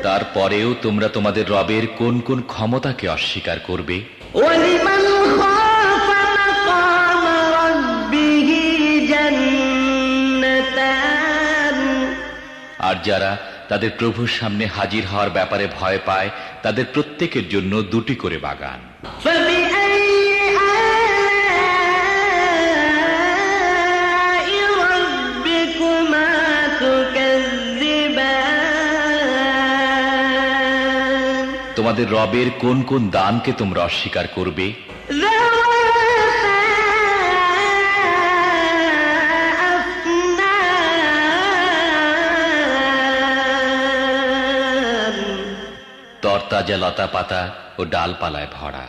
তারপরেও তোমরা তোমাদের রবের কোন কোন ক্ষমতাকে অস্বীকার করবে? আর যারা তাদের প্রভুর সামনে হাজির হওয়ার ব্যাপারে ভয় পায় তাদের প্রত্যেকের জন্য দুটি করে বাগান। তোমাদের রবের কোন কোন দানকে তোমরা অস্বীকার করবে? তরতাজা লতা পাতা ও ডালপালায় ভরা।